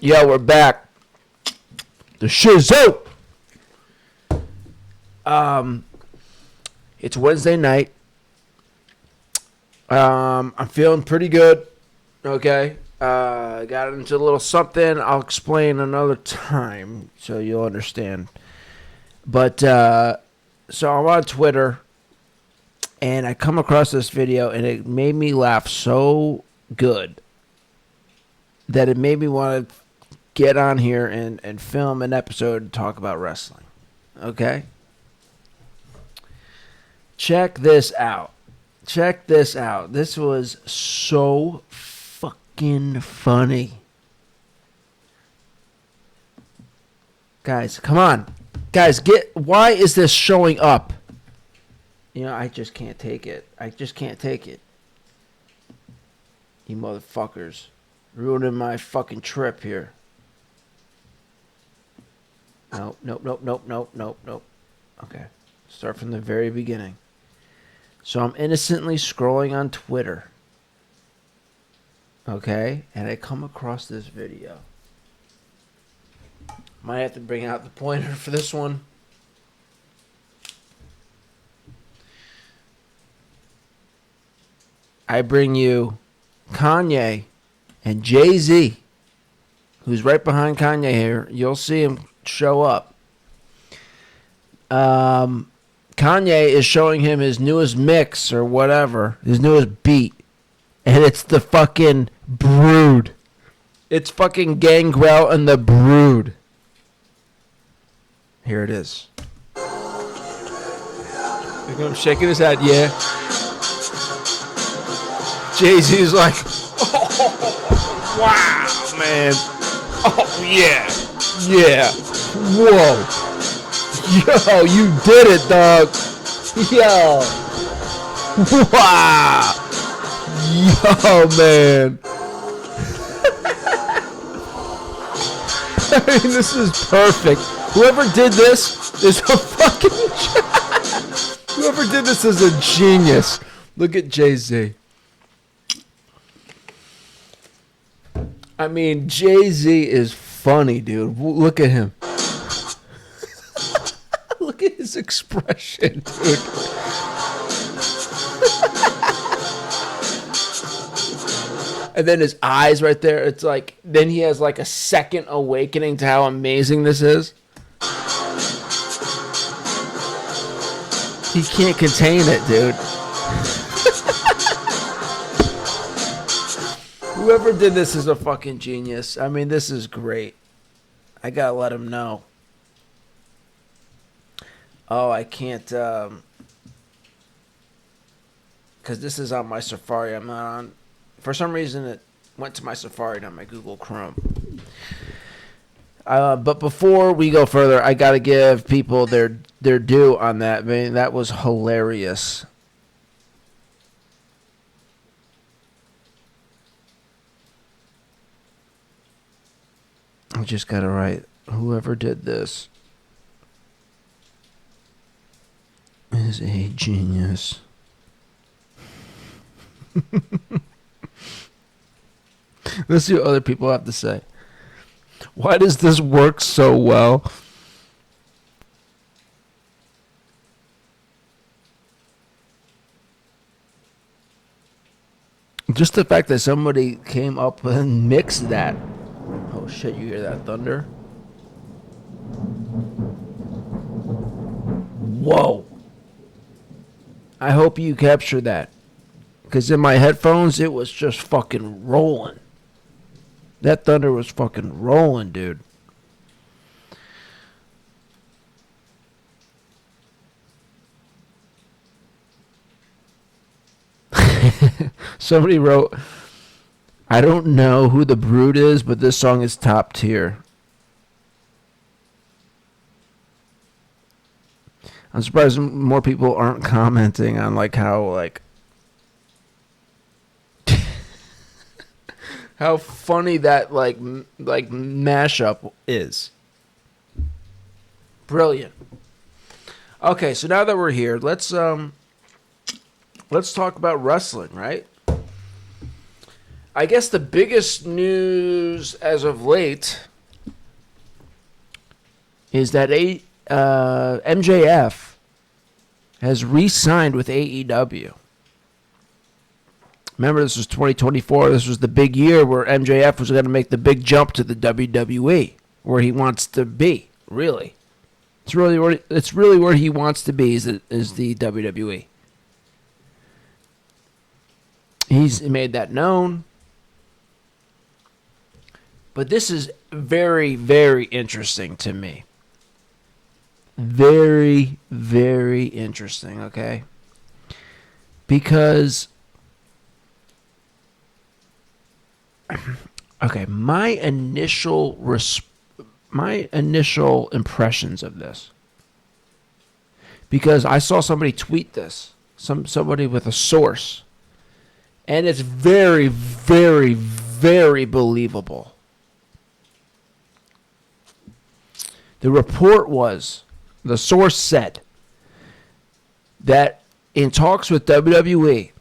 Yo, we're back. The Shizow. It's Wednesday night. I'm feeling pretty good. Okay. Got into a little something. I'll explain another time so you'll understand. But so I'm on Twitter, and I come across this video, and it made me laugh so good that it made me want to get on here and film an episode and talk about wrestling. Okay? Check this out. Check this out. This was so fucking funny. Guys, come on. Guys, why is this showing up? You know, I just can't take it. I just can't take it. You motherfuckers. Ruining my fucking trip here. Nope. Okay. Start from the very beginning. So I'm innocently scrolling on Twitter. Okay? And I come across this video. Might have to bring out the pointer for this one. I bring you Kanye and Jay-Z, who's right behind Kanye here. You'll see him show up. Kanye is showing him his newest mix or whatever, his newest beat. And it's the fucking Brood. It's fucking Gangrel and the Brood. Here it is. Look at him shaking his head, yeah. Jay-Z's like, oh, wow, man. Oh, yeah. Yeah. Whoa. Yo, you did it, dog. Yo. Wow. Yo, man. I mean, this is perfect. Whoever did this is a fucking... Whoever did this is a genius. Look at Jay-Z. I mean, Jay-Z is funny, dude. Look at him. Look at his expression, dude. And then his eyes right there. It's like, then he has like a second awakening to how amazing this is. He can't contain it, dude. Whoever did this is a fucking genius. I mean, this is great. I gotta let him know. Oh, I can't, because this is on my Safari. I'm not on, for some reason it went to my Safari, not my Google Chrome. But before we go further, I gotta give people their due on that. Man, that was hilarious. I just gotta write, whoever did this is a genius. Let's see what other people have to say. Why does this work so well? Just the fact that somebody came up and mixed that. Oh shit, you hear that thunder? Whoa. I hope you capture that. Because in my headphones, it was just fucking rolling. That thunder was fucking rolling, dude. Somebody wrote, I don't know who the Brood is, but this song is top tier. I'm surprised more people aren't commenting on like how like how funny that like mashup is. Brilliant. Okay, so now that we're here, let's talk about wrestling, right? I guess the biggest news as of late is that MJF has re-signed with AEW. Remember, this was 2024. This was the big year where MJF was going to make the big jump to the WWE, where he wants to be, really. It's really where he wants to be is the WWE. He's made that known. But this is very, very interesting to me. Very, very interesting, okay? Because, okay, my initial impressions of this, because I saw somebody tweet this, somebody with a source, and it's very, very, very believable. The report was, the source said that in talks with WWE,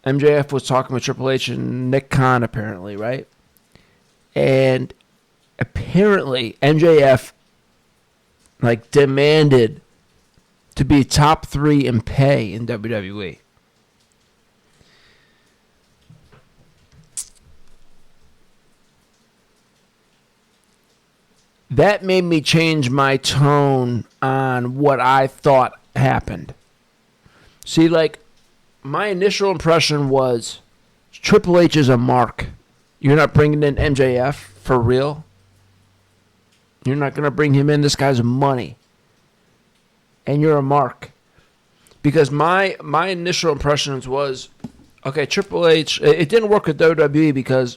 MJF was talking with Triple H and Nick Khan, apparently, right? And apparently MJF demanded to be top 3 in pay in WWE. That made me change my tone on what I thought happened. See, my initial impression was Triple H is a mark. You're not bringing in MJF for real. You're not going to bring him in. This guy's money. And you're a mark. Because my initial impressions was, okay, Triple H, it didn't work with WWE because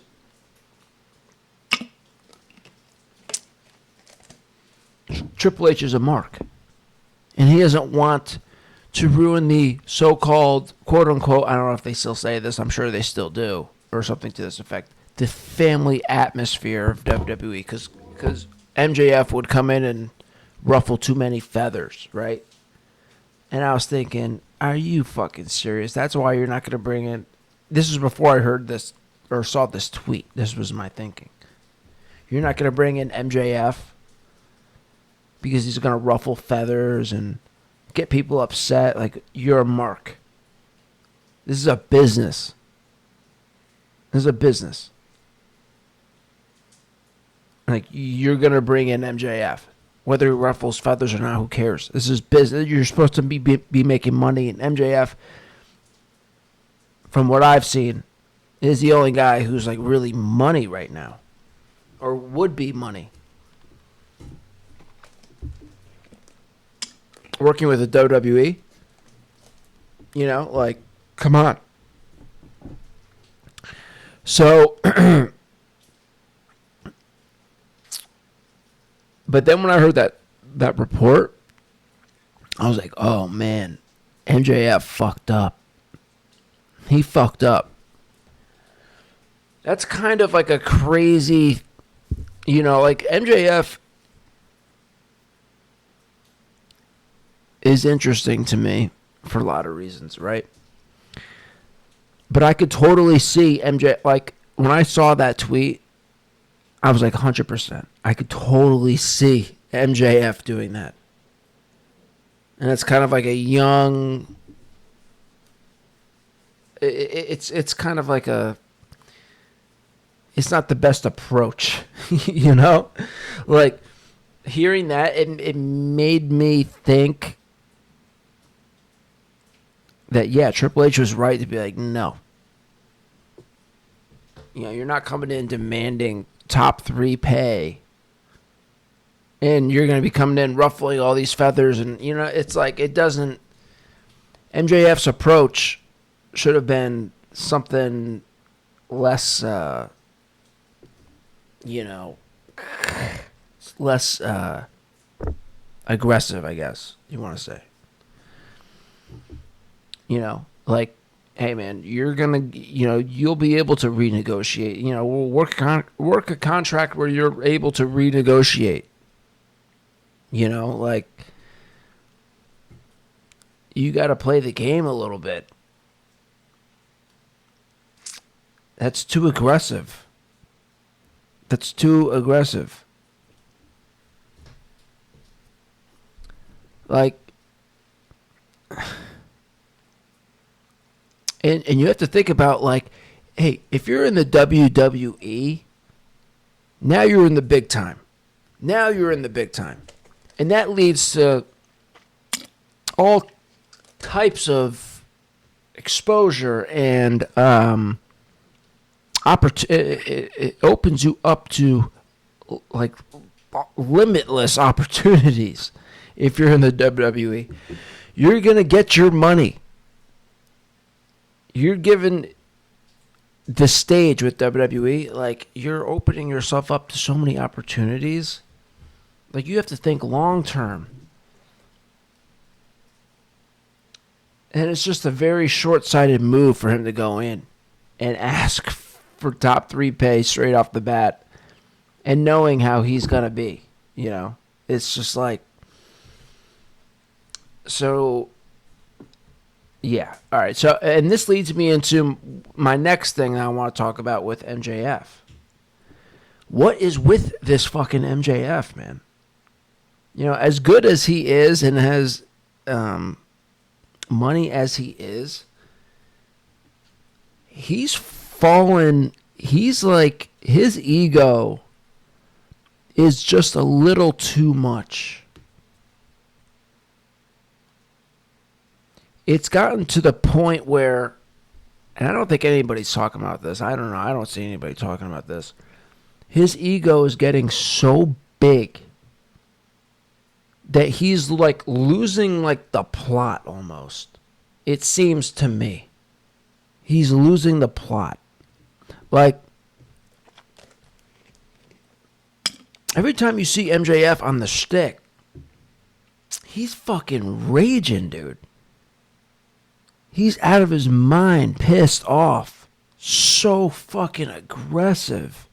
Triple H is a mark. And he doesn't want to ruin the so-called, quote-unquote, I don't know if they still say this, I'm sure they still do, or something to this effect, the family atmosphere of WWE, because MJF would come in and ruffle too many feathers, right? And I was thinking, are you fucking serious? That's why you're not going to bring in... This is before I heard this, or saw this tweet. This was my thinking. You're not going to bring in MJF because he's going to ruffle feathers and get people upset. You're a mark. This is a business. This is a business. You're going to bring in MJF. Whether he ruffles feathers or not, who cares? This is business. You're supposed to be making money. And MJF, from what I've seen, is the only guy who's really money right now. Or would be money. Working with the WWE, come on. So, but then when I heard that report, I was like, oh man, MJF fucked up. He fucked up. That's kind of a crazy, MJF is interesting to me for a lot of reasons, right? But I could totally see MJ, when I saw that tweet, I was 100%. I could totally see MJF doing that. And it's kind of a young... It's kind of it's not the best approach, hearing that, it made me think that, yeah, Triple H was right to be no. You're not coming in demanding top 3 pay. And you're going to be coming in ruffling all these feathers. And, it's it doesn't... MJF's approach should have been something less, less aggressive, I guess you want to say. Hey man, you're gonna, you'll be able to renegotiate. We'll work a contract where you're able to renegotiate. You got to play the game a little bit. That's too aggressive. That's too aggressive. Like, and you have to think about, like, hey, if you're in the WWE, now you're in the big time. Now you're in the big time. And that leads to all types of exposure and it opens you up to, like, limitless opportunities. If you're in the WWE, you're going to get your money. You're given the stage with WWE. Like, you're opening yourself up to so many opportunities. Like, you have to think long term. And it's just a very short-sighted move for him to go in and ask for top 3 pay straight off the bat, and knowing how he's going to be, you know. It's just like, so, yeah. All right. So, and this leads me into my next thing that I want to talk about with MJF. What is with this fucking MJF, man? You know, as good as he is and has money as he is, he's fallen. He's like, his ego is just a little too much. It's gotten to the point where, and I don't think anybody's talking about this. I don't know. I don't see anybody talking about this. His ego is getting so big that he's like losing like the plot almost. It seems to me. He's losing the plot. Like, every time you see MJF on the shtick, he's fucking raging, dude. He's out of his mind, pissed off. So fucking aggressive.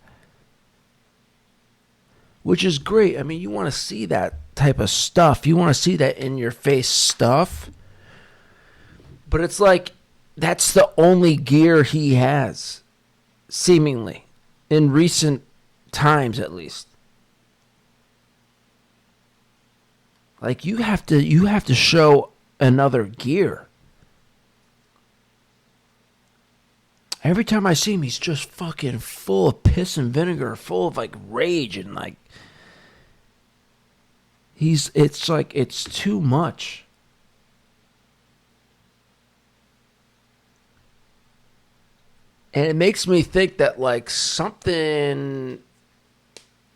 Which is great. I mean, you want to see that type of stuff. You want to see that in your face stuff. But it's like, that's the only gear he has, seemingly, in recent times at least. Like, you have to show another gear. Every time I see him, he's just fucking full of piss and vinegar, full of like rage, and like, it's like, it's too much. And it makes me think that like something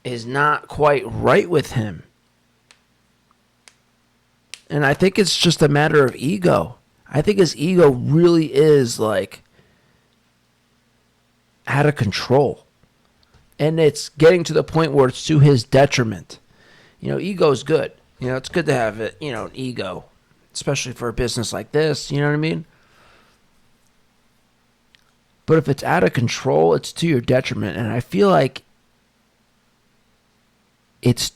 is not quite right with him. And I think it's just a matter of ego. I think his ego really is like out of control. And it's getting to the point where it's to his detriment. You know, ego's good. You know, it's good to have it, you know, an ego, especially for a business like this, you know what I mean? But if it's out of control, it's to your detriment. And I feel like it's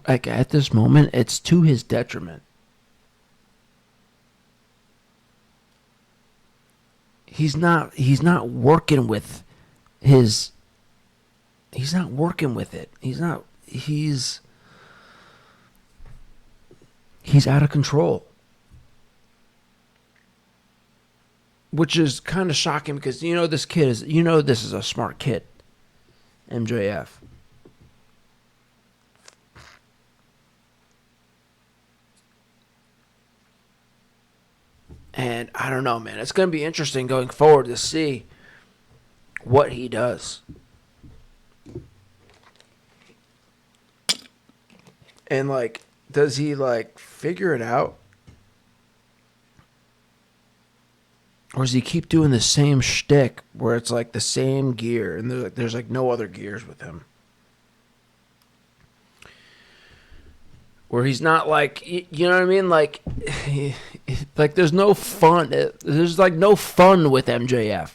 like at this moment, it's to his detriment. He's not working with his, he's not working with it. He's out of control. Which is kind of shocking because, you know, this is a smart kid, MJF. And I don't know, man. It's going to be interesting going forward to see what he does. And, like, does he, like, figure it out? Or does he keep doing the same shtick where it's like the same gear and there's like no other gears with him? Where he's not like, you know what I mean? Like there's no fun. There's like no fun with MJF.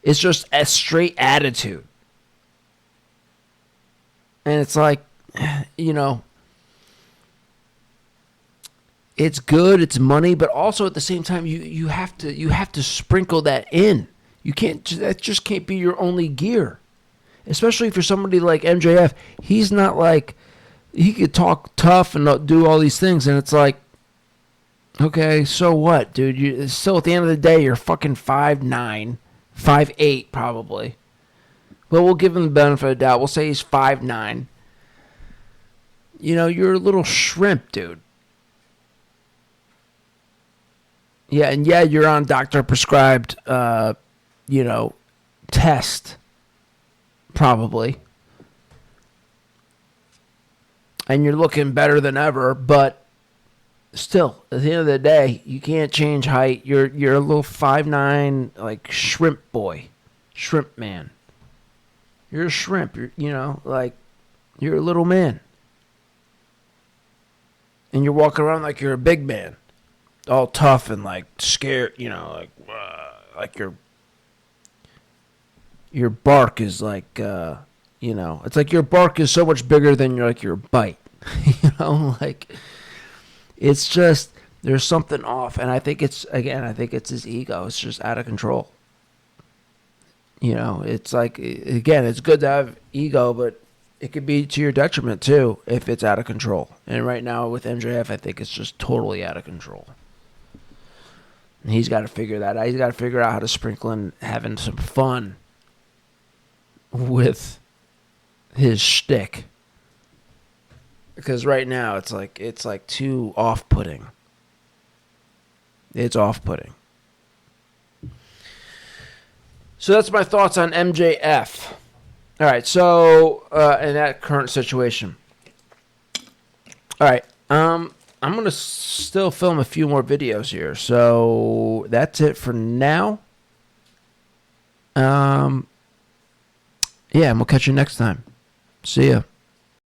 It's just a straight attitude. And it's like, you know, it's good, it's money, but also at the same time you have to sprinkle that in. You can't. That just can't be your only gear. Especially for somebody like MJF. He's not like, he could talk tough and do all these things, and it's like, okay, so what, dude? You still, at the end of the day, you're fucking 5'9", 5'8", probably. But we'll give him the benefit of the doubt. We'll say he's 5'9". You know, you're a little shrimp, dude. Yeah, and yeah, you're on doctor prescribed, test, probably. And you're looking better than ever, but still, at the end of the day, you can't change height. You're a little 5'9", like shrimp boy, shrimp man. You're a shrimp. You're a little man, and you're walking around like you're a big man, all tough and like scared. Like your bark is like, it's like your bark is so much bigger than your bite. It's just, there's something off, and I think it's his ego. It's just out of control. It's like, again, it's good to have ego, but it could be to your detriment too if it's out of control. And right now with MJF, I think it's just totally out of control. And he's got to figure that out. He's got to figure out how to sprinkle in having some fun with his shtick. Because right now it's like too off-putting. It's off-putting. So that's my thoughts on MJF. All right, so in that current situation. All right, I'm going to still film a few more videos here. So that's it for now. Yeah, and we'll catch you next time. See ya.